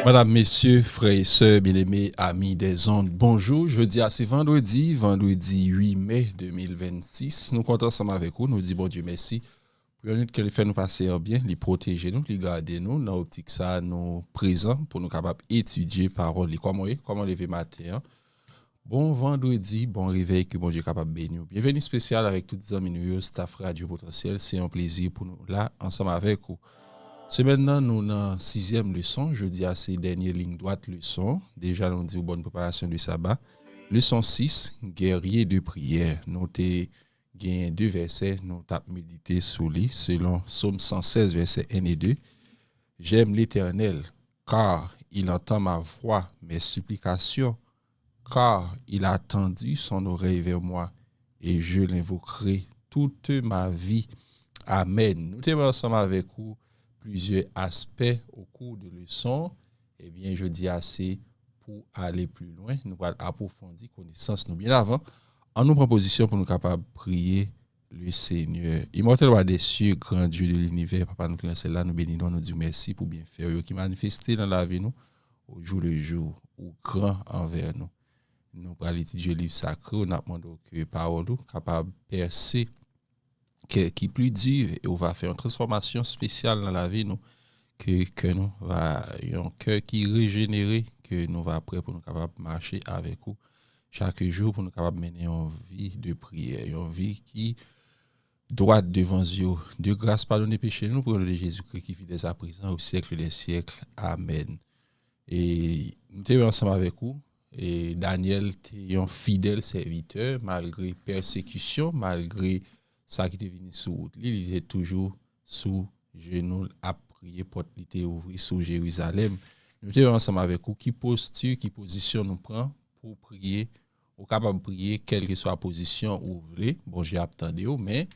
Madame, messieurs, frères et sœurs, bien-aimés, amis des ondes, bonjour. Jeudi, c'est vendredi 8 mai 2026. Nous comptons ensemble avec vous. Nous disons bon Dieu merci. Pour nous qu'il fait nous passer en bien, les protéger nous, les garder nous, dans l'optique ça, nous présents pour nous capables d'étudier parole. Comment lever matin. Hein? Bon vendredi, bon réveil, que bon Dieu est capable de bénir. Bienvenue spécial avec tous les amis, nous, staff Radio Potentiel. C'est un plaisir pour nous là, ensemble avec vous. C'est maintenant nous dans sixième leçon, je dis à ces dernières lignes droites leçon. Déjà nous dit bonne préparation du sabbat. Leçon 6, guerrier de prière. Nous avons gagné deux versets, nous avons médité sous lui selon Psaume 116 versets 1 et 2. J'aime l'Éternel car il entend ma voix, mes supplications, car il a tendu son oreille vers moi et je l'invoquerai toute ma vie. Amen. Nous sommes ensemble avec vous plusieurs aspects au cours de leçon. Eh bien, je dis assez pour aller plus loin. Nous allons approfondir connaissance nous bien avant. En nous proposition pour nous capables de prier le Seigneur. Immortel roi des cieux, grand Dieu de l'univers, Papa nous clément là, nous bénissons, nous disons merci pour bien faire qui manifesté dans la vie nous au jour le jour, ou grand envers nous. Nous allons étudier le livre sacré, nous demandons que parole capable de percer qui plus dur et on va faire une transformation spéciale dans la vie nous que nous va un cœur qui régénéré que nous va après pour nous capable marcher avec vous chaque jour pour nous capable mener une vie de prière une vie qui droite devant Dieu de grâce pardonner péché nous pour le nom de Jésus-Christ qui vit dès à présent au siècle des siècles. Amen. Et nous sommes ensemble avec vous. Et Daniel était un fidèle serviteur malgré persécution, malgré ça qui était venu sous lui, il était toujours sous genou à prier pour l'été ouvrir sur Jérusalem. Nous sommes ensemble avec vous qui posture, qui position nous prend pour prier, ou capable de prier quelle que soit la position où vous voulez. Bon, j'ai attendu, mais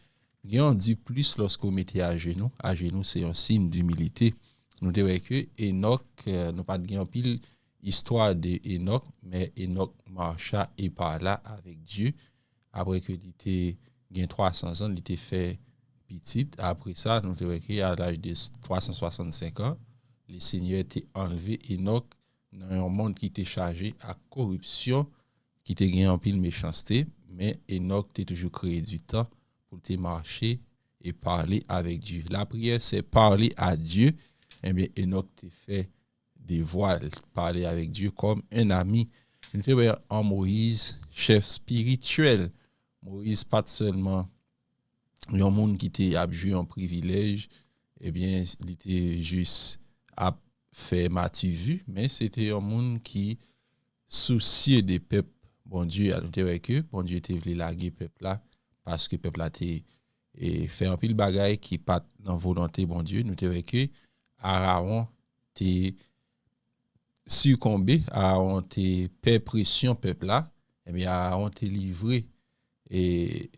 on dit plus lorsque vous mettez à genoux. À genoux, c'est un signe d'humilité. Nous disons que Enoch, nous pas de pile histoire d'Enoch, mais Enoch marcha et parla avec Dieu après que il était gain 300 ans, il était fait petit. Après ça, nous avons écrit à l'âge de 365 ans, le Seigneur était enlevé Enoch dans un monde qui était chargé à corruption, qui était gagné en pile méchanceté, mais Enoch était toujours créé du temps pour te marcher et parler avec Dieu. La prière, c'est parler à Dieu. Eh bien, Enoch t'a fait des voiles, parler avec Dieu comme un ami. Nous avons en Moïse, chef spirituel. Moïse, pas seulement un monde qui était abjoué en privilège, eh bien, il était juste à faire matu vu, mais c'était un monde qui souciait des peuples. Bon Dieu, a noté avec eux, bon Dieu était venu laguer peuple là, parce que peuple là était et fait un pile bagaille qui pas dans volonté bon Dieu, nous avec eux. Aaron t'est succombé, Aaron t'est fait pression peuple là, eh bien Aaron t'est livré et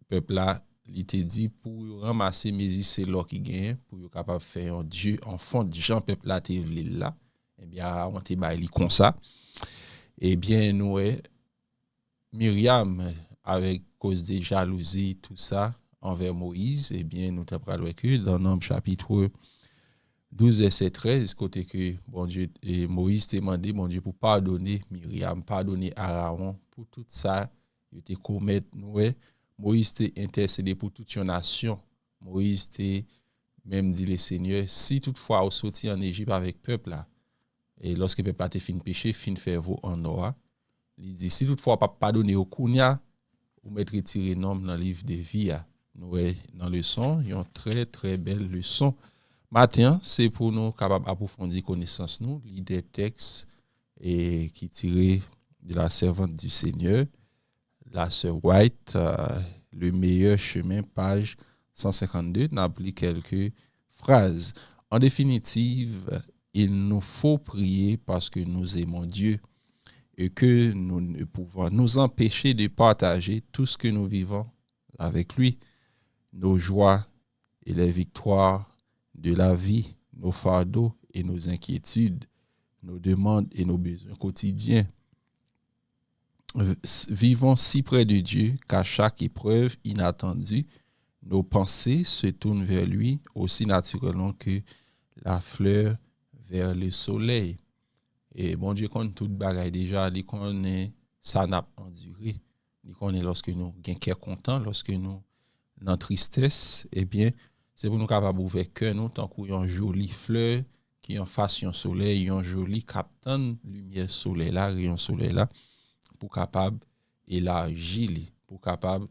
peuple là il t'a dit pour ramasser mes c'est l'or qui gagne pour être capable faire un Dieu enfant de Jean peuple là t'est là, eh bien on t'est bail comme ça. Eh bien nous Myriam avec cause de jalousie tout ça envers Moïse, eh bien nous t'apprend avec eux dans Nombre chapitre 12 verset 13 côté que bon Dieu et Moïse t'a demandé bon Dieu pour pardonner Myriam, pardonner Aaron pour tout ça il était commettre nous Moïse t'a intercédé pour toute une nation. Moïse t'a même dit le Seigneur si toutefois au sorti en Égypte avec peuple là et lorsque peuple a fin péché fin faire vous en Noah il dit si toutefois pas pardonner au Kounia ou mettre retirer nom dans le livre de vie nous dans leçon une très très belle leçon matin c'est pour nous capable approfondir connaissance nous lire des textes et qui tiré de la servante du Seigneur la sœur White le meilleur chemin page 152 n'applique quelques phrases en définitive il nous faut prier parce que nous aimons Dieu et que nous ne pouvons nous empêcher de partager tout ce que nous vivons avec lui, nos joies et les victoires de la vie, nos fardeaux et nos inquiétudes, nos demandes et nos besoins quotidiens. Vivons si près de Dieu qu'à chaque épreuve inattendue, nos pensées se tournent vers lui aussi naturellement que la fleur vers le soleil. Et bon Dieu connaît toute bagaille déjà, il connaît ça n'a pas enduré. Il connaît lorsque nous gain cœur content, lorsque nous dans tristesse, eh bien, c'est pour nous capables ouvrir cœur nous tant qu'on une jolie fleur qui en face un soleil, un joli captain lumière soleil là, rayon soleil là pour capable élargir, pour capable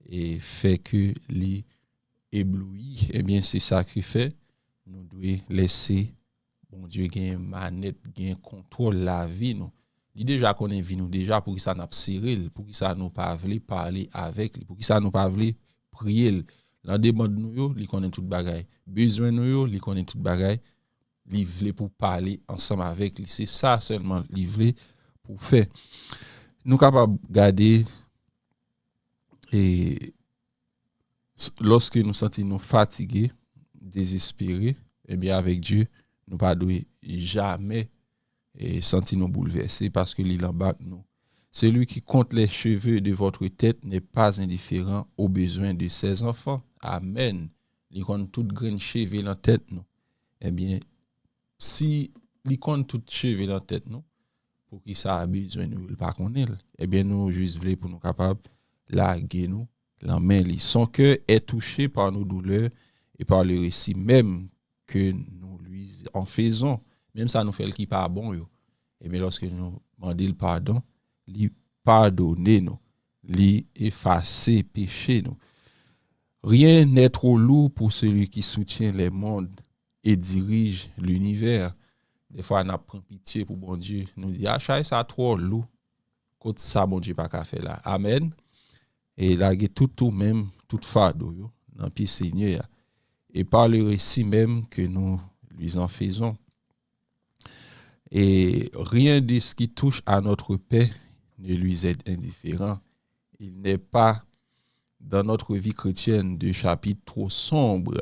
et fait que li ébloui, eh bien c'est ça qui fait nous devons laisser bon Dieu gain manette, gain contrôle la vie nous. Il déjà connaît vie nous déjà pour que ça n'a pas serré, pour que ça nous pas veut parler avec lui, pour que ça nous pas veut prier. Dans demande nous yo, il connaît toute bagaille. Besoin nous yo, il connaît toute bagaille. Il veut pour parler ensemble avec lui. C'est ça seulement il veut pour faire. Nous capables garder et lorsque nous sentons nous fatigués, désespérés, eh bien avec Dieu, nous pas devons jamais sentir nous bouleverser parce que il embarque nous. Celui qui compte les cheveux de votre tête n'est pas indifférent aux besoins de ses enfants. Amen. Il compte toute graine cheveux dans la tête nous. Eh bien, si il compte toute cheveux dans la tête nous, pour qui ça a besoin nous pas connaître, eh bien nous juste voulons pour nous capables larguer nous la main. Son cœur est touché par nos douleurs et par le récit même que nous lui en faisons. Même ça nous fait le qui pas bon yo. Et bien lorsque nous demandons le pardon, lui pardonner nous, lui effacer péché nous. Rien n'est trop lourd pour celui qui soutient les mondes et dirige l'univers. Des fois, on a pris pitié pour bon Dieu. Nous dit, ah, ça trop lourd. Quand ça, bon Dieu, pas qu'à faire là. Amen. Et là, il y a tout même, tout fardeau, dans le pied Seigneur. Et par le récit même que nous lui en faisons. Et rien de ce qui touche à notre paix ne lui est indifférent. Il n'est pas dans notre vie chrétienne de chapitre trop sombre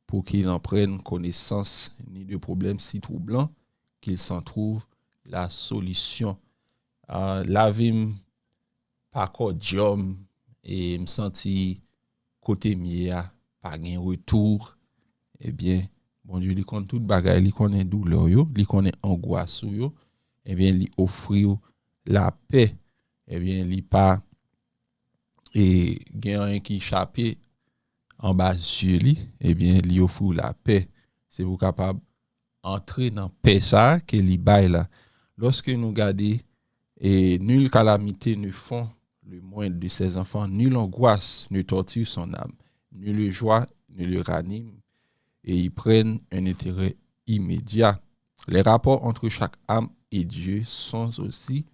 pour qu'il en prenne connaissance, ni de problèmes si troublants qu'il s'en trouve la solution. La vie pas cordium et me senti côté mia pas gain retour. Eh bien, bon Dieu, il connaît toute bagaille, il connaît douleur yo, il connaît angoisse yo. Eh bien, il offre la paix. Eh bien, il pas et gain un qui échappé en bas sur lui, eh bien, il offre la paix. C'est vous capable entrer dans paix ça que li bail là. Lorsque nous regardons et nulle calamité ne fond le moindre de ses enfants, nulle angoisse ne torture son âme, nulle joie ne le ranime et ils prennent un intérêt immédiat. Les rapports entre chaque âme et Dieu sont aussi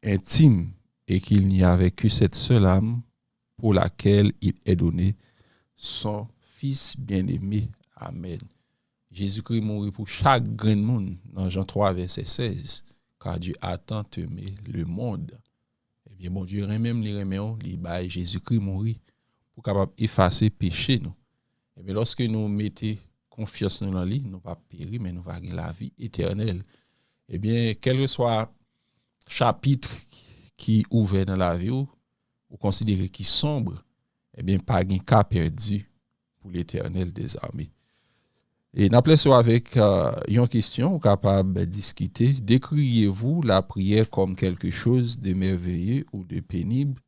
intimes et qu'il n'y avait que cette seule âme pour laquelle il est donné son Fils bien-aimé. Amen. Jésus-Christ mourit pour chaque grain de monde dans Jean 3, verset 16. Car Dieu a tant aimé le monde. Eh bien, bon Dieu, même les reméons, les bails, Jésus-Christ mourit pour capable effacer péché nous. Eh bien, lorsque nous mettons confiance dans lui, nous ne pas périr, mais nous va gagner la vie éternelle. Eh bien, quel que soit chapitre qui ouvert dans la vie ou considéré qui sombre, eh bien, pas un cas perdu pour l'éternel des armées. Et n'appelez avec une question capable de discuter. Décririez-vous la prière comme quelque chose de merveilleux ou de pénible?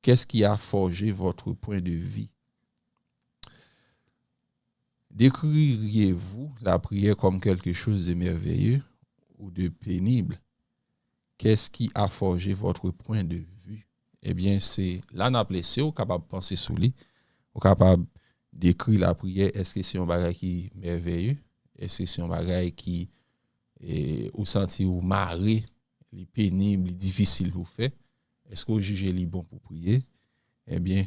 Qu'est-ce qui a forgé votre point de vue? Décririez-vous la prière comme quelque chose de merveilleux ou de pénible? Qu'est-ce qui a forgé votre point de vue? Eh bien, c'est là, n'appelez vous capable de penser sur lui, vous capable d'écrire la prière. Est-ce que c'est un bagage qui est merveilleux? Est-ce que c'est un bagage qui ou senti ou marré, les pénible, les difficile pour faire? Est-ce que vous jugez les bon pour prier? Eh bien,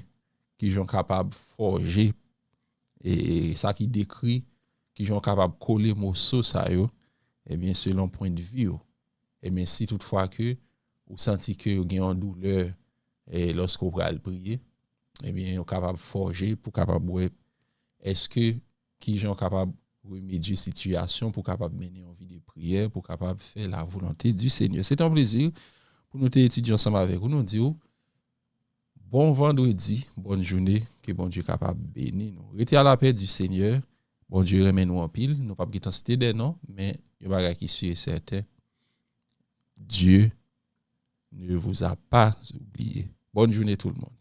qui sont capables de forger et ça qui décrit, qui sont capables de coller morceau ça yo, eh bien, selon point de vue. Eh bien, si toutefois que vous sentez que vous avez une douleur et lorsque vous allez prier, eh bien, vous êtes capable de forger pour capable est-ce que qui sont capables de remédier situation pour capable mener en vie de prière, pour capable faire la volonté du Seigneur. C'est un plaisir pour nous étudier ensemble avec vous. Nous disons bon vendredi, bonne journée, que bon Dieu capable de bénir nous. Restez à la paix du Seigneur. Bon Dieu remet nous en pile, nous pas quitter citer des noms, mais il y a bagage qui suit certain. Dieu ne vous a pas oublié. Bonne journée tout le monde.